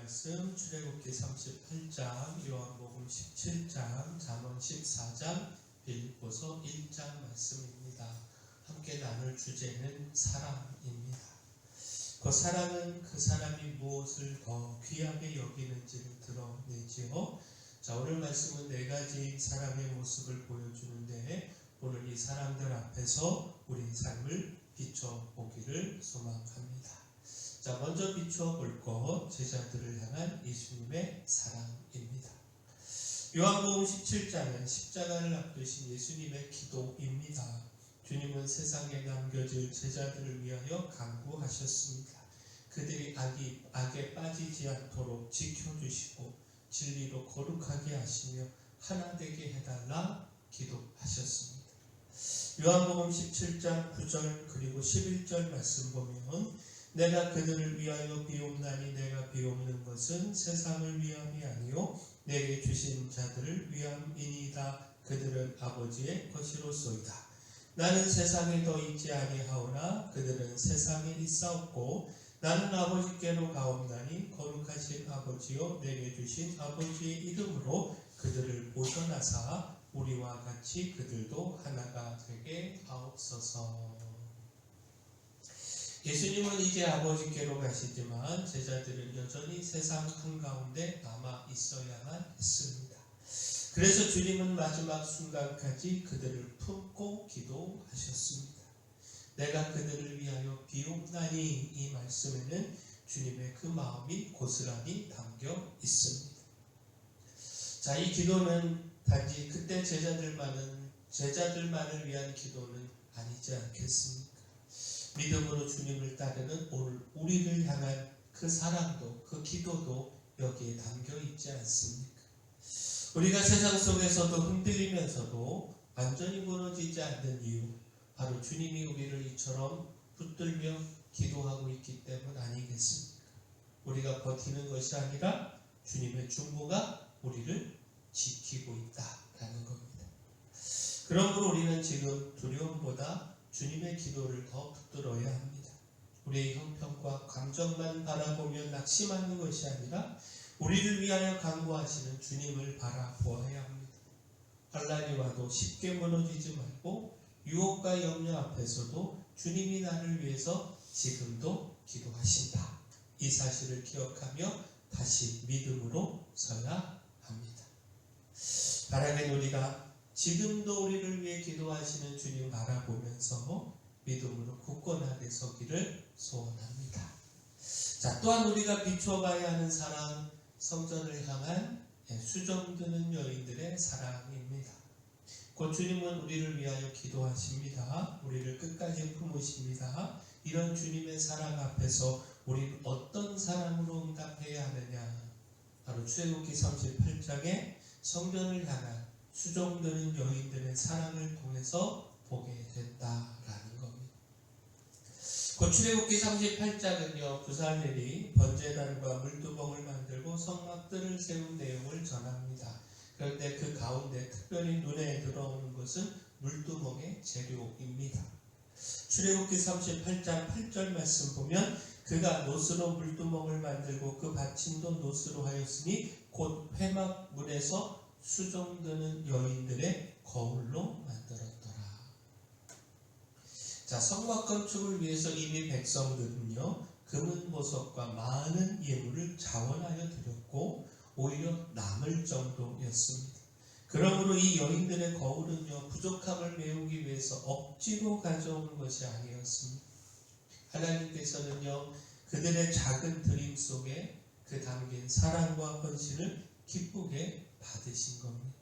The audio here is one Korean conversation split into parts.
말씀 출애굽기 38장, 요한복음 17장, 잠언 14장, 빌립보서 1장 말씀입니다. 함께 나눌 주제는 사랑입니다. 그 사랑은 그 사람이 무엇을 더 귀하게 여기는지를 드러내지요. 자, 오늘 말씀은 네 가지 사랑의 모습을 보여주는데 오늘 이 사람들 앞에서 우리 삶을 비춰보기를 소망합니다. 자, 먼저 비춰볼 것, 제자들을 향한 예수님의 사랑입니다. 요한복음 17장은 십자가를 앞두신 예수님의 기도입니다. 주님은 세상에 남겨질 제자들을 위하여 간구하셨습니다. 그들이 악에 빠지지 않도록 지켜주시고 진리로 거룩하게 하시며 하나 되게 해달라 기도하셨습니다. 요한복음 17장 9절 그리고 11절 말씀 보면 내가 그들을 위하여 비옵나니 내가 비옵는 것은 세상을 위함이 아니요 내게 주신 자들을 위함이니이다. 그들은 아버지의 것이로소이다. 나는 세상에 더 있지 아니하오나 그들은 세상에 있사옵고 나는 아버지께로 가옵나니 거룩하신 아버지요 내게 주신 아버지의 이름으로 그들을 보존하사 우리와 같이 그들도 하나가 되게 하옵소서. 예수님은 이제 아버지께로 가시지만 제자들은 여전히 세상 한가운데 남아 있어야만 했습니다. 그래서 주님은 마지막 순간까지 그들을 품고 기도하셨습니다. 내가 그들을 위하여 비옵나니 이 말씀에는 주님의 그 마음이 고스란히 담겨 있습니다. 자, 이 기도는 단지 그때 제자들만을 위한 기도는 아니지 않겠습니까? 믿음으로 주님을 따르는 오늘 우리를 향한 그 사랑도 그 기도도 여기에 담겨 있지 않습니까? 우리가 세상 속에서도 흔들리면서도 완전히 무너지지 않는 이유, 바로 주님이 우리를 이처럼 붙들며 기도하고 있기 때문 아니겠습니까? 우리가 버티는 것이 아니라 주님의 중보가 우리를 지키고 있다라는 겁니다. 그러므로 우리는 지금 두려움보다 주님의 기도를 더 붙들어야 합니다. 우리의 형편과 감정만 바라보며 낙심하는 것이 아니라 우리를 위하여 간구하시는 주님을 바라보아야 합니다. 환난이 와도 쉽게 무너지지 말고 유혹과 염려 앞에서도 주님이 나를 위해서 지금도 기도하신다. 이 사실을 기억하며 다시 믿음으로 서야 합니다. 바라는 우리가 지금도 우리를 위해 기도하시는 주님 바라보면서 믿음으로 굳건하게 서기를 소원합니다. 자, 또한 우리가 비춰봐야 하는 사랑, 성전을 향한 수정드는 여인들의 사랑입니다. 곧 주님은 우리를 위하여 기도하십니다. 우리를 끝까지 품으십니다. 이런 주님의 사랑 앞에서 우리는 어떤 사랑으로 응답해야 하느냐? 바로 출애굽기 38장의 성전을 향한 수종드는 여인들의 사랑을 통해서 보게 된다라는 겁니다. 그 출애굽기 38장은요, 부살렐이 번제단과 물두멍을 만들고 성막들을 세운 내용을 전합니다. 그런데 그 가운데 특별히 눈에 들어오는 것은 물두멍의 재료입니다. 출애굽기 38장 8절 말씀 보면 그가 노스로 물두멍을 만들고 그 받침도 노스로 하였으니 곧 회막문에서 수종드는 여인들의 거울로 만들었더라. 자, 성막 건축을 위해서 이미 백성들은요 금은 보석과 많은 예물을 자원하여 드렸고 오히려 남을 정도였습니다. 그러므로 이 여인들의 거울은요 부족함을 메우기 위해서 억지로 가져오는 것이 아니었습니다. 하나님께서는요 그들의 작은 드림 속에 그 담긴 사랑과 헌신을 기쁘게 받으신 겁니다.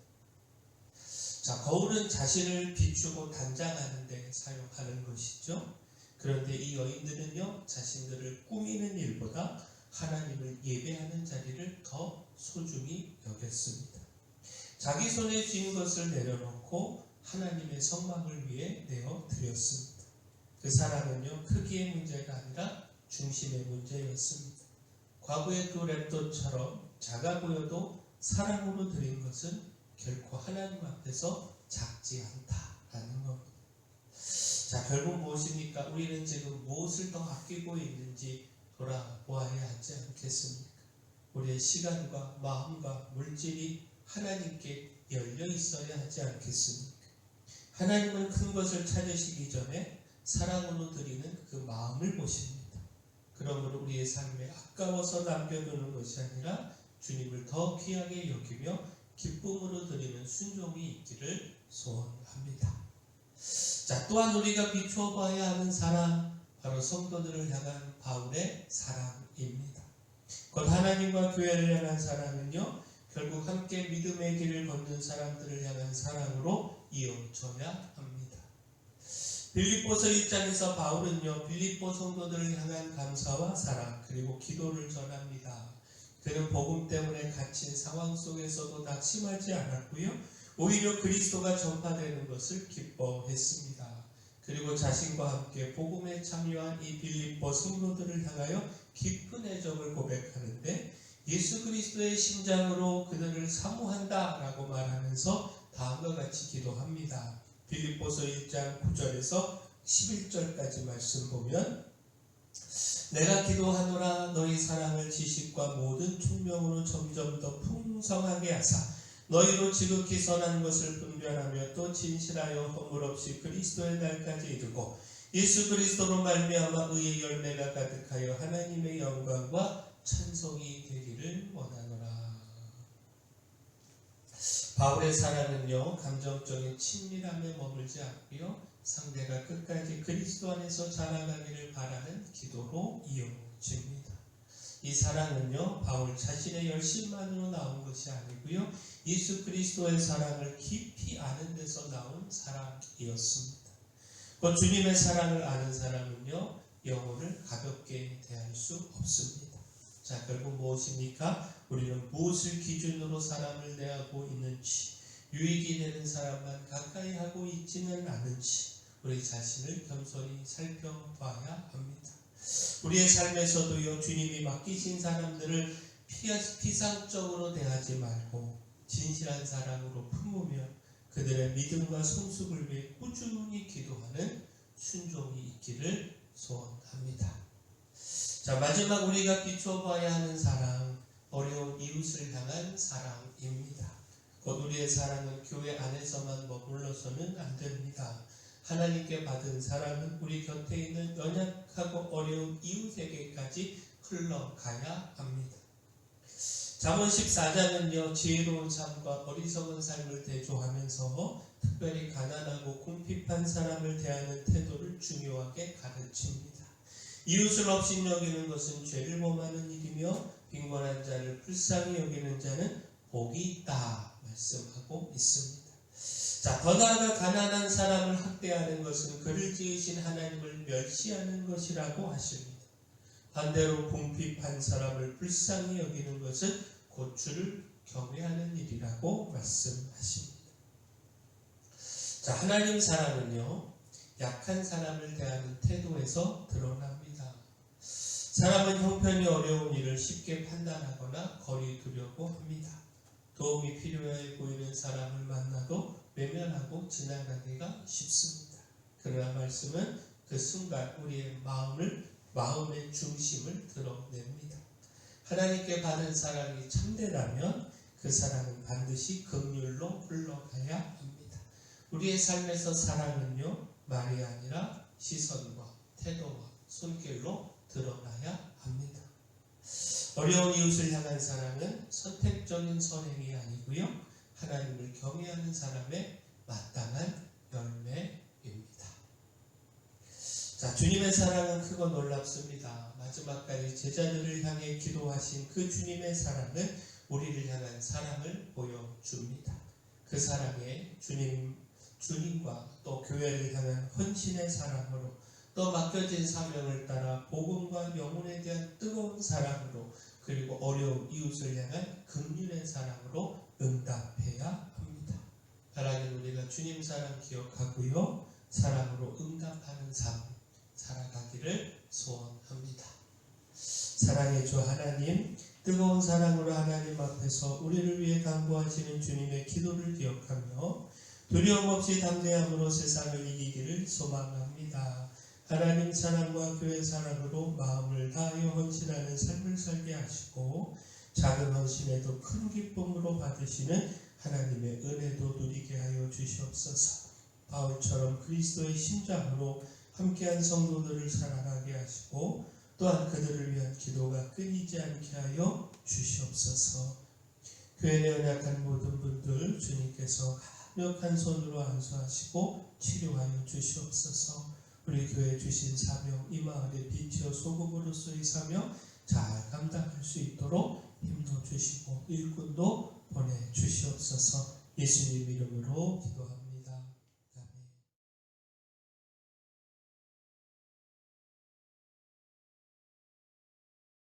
자, 거울은 자신을 비추고 단장하는 데 사용하는 것이죠. 그런데 이 여인들은요 자신들을 꾸미는 일보다 하나님을 예배하는 자리를 더 소중히 여겼습니다. 자기 손에 쥔 것을 내려놓고 하나님의 성막을 위해 내어드렸습니다. 그 사랑은요 크기의 문제가 아니라 중심의 문제였습니다. 과거의 두 랩돈처럼 작아 보여도 사랑으로 드린 것은 결코 하나님 앞에서 작지 않다라는 겁니다. 자, 결국 무엇입니까? 우리는 지금 무엇을 더 아끼고 있는지 돌아보아야 하지 않겠습니까? 우리의 시간과 마음과 물질이 하나님께 열려 있어야 하지 않겠습니까? 하나님은 큰 것을 찾으시기 전에 사랑으로 드리는 그 마음을 보십니다. 그러므로 우리의 삶에 아까워서 남겨두는 것이 아니라 주님을 더 귀하게 여기며 기쁨으로 드리는 순종이 있기를 소원합니다. 자, 또한 우리가 비추어봐야 하는 사랑, 바로 성도들을 향한 바울의 사랑입니다. 곧 하나님과 교회를 향한 사랑은요, 결국 함께 믿음의 길을 걷는 사람들을 향한 사랑으로 이어져야 합니다. 빌립보서 1장에서 바울은요, 빌립보 성도들을 향한 감사와 사랑 그리고 기도를 전합니다. 그는 복음 때문에 갇힌 상황 속에서도 낙심하지 않았고요, 오히려 그리스도가 전파되는 것을 기뻐했습니다. 그리고 자신과 함께 복음에 참여한 이 빌립보 성도들을 향하여 깊은 애정을 고백하는데, 예수 그리스도의 심장으로 그들을 사모한다 라고 말하면서 다음과 같이 기도합니다. 빌립보서 1장 9절에서 11절까지 말씀 보면, 내가 기도하노라 너희 사랑을 지식과 모든 총명으로 점점 더 풍성하게 하사 너희로 지극히 선한 것을 분별하며 또 진실하여 허물 없이 그리스도의 날까지 이르고 예수 그리스도로 말미암아 의의 열매가 가득하여 하나님의 영광과 찬송이 되기를 원하노라. 바울의 사랑은요, 감정적인 친밀함에 머물지 않고요, 상대가 끝까지 그리스도 안에서 자라가기를 바라는 기도로 이어집니다. 이 사랑은요, 바울 자신의 열심만으로 나온 것이 아니고요, 예수 그리스도의 사랑을 깊이 아는 데서 나온 사랑이었습니다. 그 주님의 사랑을 아는 사람은요, 영혼을 가볍게 대할 수 없습니다. 자, 결국 무엇입니까? 우리는 무엇을 기준으로 사람을 대하고 있는지, 유익이 되는 사람만 가까이 하고 있지는 않은지 우리 자신을 겸손히 살펴봐야 합니다. 우리의 삶에서도요, 주님이 맡기신 사람들을 피상적으로 대하지 말고 진실한 사랑으로 품으며 그들의 믿음과 성숙을 위해 꾸준히 기도하는 순종이 있기를 소원합니다. 자, 마지막 우리가 비춰봐야 하는 사랑, 어려운 이웃을 향한 사랑입니다. 곧 우리의 사랑은 교회 안에서만 머물러서는 안 됩니다. 하나님께 받은 사랑은 우리 곁에 있는 연약하고 어려운 이웃에게까지 흘러가야 합니다. 잠언 14장은요, 지혜로운 삶과 어리석은 삶을 대조하면서 특별히 가난하고 궁핍한 사람을 대하는 태도를 중요하게 가르칩니다. 이웃을 업신여기는 것은 죄를 범하는 일이며 빈곤한 자를 불쌍히 여기는 자는 복이 있다 말씀하고 있습니다. 자, 더 나아가 가난한 사람을 학대하는 것은 그를 지으신 하나님을 멸시하는 것이라고 하십니다. 반대로 궁핍한 사람을 불쌍히 여기는 것은 곧 주를 경외하는 일이라고 말씀하십니다. 자, 하나님 사랑은요, 약한 사람을 대하는 태도에서 드러납니다. 사람은 형편이 어려운 일을 쉽게 판단하거나 거리 두려고 합니다. 도움이 필요해 보이는 사람을 만나도 외면하고 지나가기가 쉽습니다. 그러나 말씀은 그 순간 우리의 마음의 중심을 드러냅니다. 하나님께 받은 사랑이 참되라면 그 사랑은 반드시 긍휼로 흘러가야 합니다. 우리의 삶에서 사랑은요, 말이 아니라 시선과 태도와 손길로 드러나야 합니다. 어려운 이웃을 향한 사랑은 선택적인 선행이 아니고요, 하나님을 경외하는 사람의 마땅한 열매입니다. 자, 주님의 사랑은 크고 놀랍습니다. 마지막까지 제자들을 향해 기도하신 그 주님의 사랑은 우리를 향한 사랑을 보여줍니다. 그 사랑에 주님과 또 교회를 향한 헌신의 사랑으로, 또 맡겨진 사명을 따라 복음과 영혼에 대한 뜨거운 사랑으로, 그리고 어려운 이웃을 향한 긍휼의 사랑으로 응답해야 합니다. 하나님, 우리가 주님 사랑 기억하고요, 사랑으로 응답하는 삶 살아가기를 소원합니다. 사랑의 주 하나님, 뜨거운 사랑으로 하나님 앞에서 우리를 위해 간구하시는 주님의 기도를 기억하며 두려움 없이 담대함으로 세상을 이기기를 소망합니다. 하나님 사랑과 교회 사랑으로 마음을 다하여 헌신하는 삶을 살게 하시고, 작은 헌신에도 큰 기쁨으로 받으시는 하나님의 은혜도 누리게 하여 주시옵소서. 바울처럼 그리스도의 심장으로 함께한 성도들을 사랑하게 하시고 또한 그들을 위한 기도가 끊이지 않게 하여 주시옵소서. 교회 내 연약한 모든 분들 주님께서 강력한 손으로 안수하시고 치료하여 주시옵소서. 우리 교회 주신 사명, 이 마을의 빛이요 소금으로서의 사명 잘 감당할 수 있도록 힘도 주시고 일꾼도 보내주시옵소서. 예수님 이름으로 기도합니다.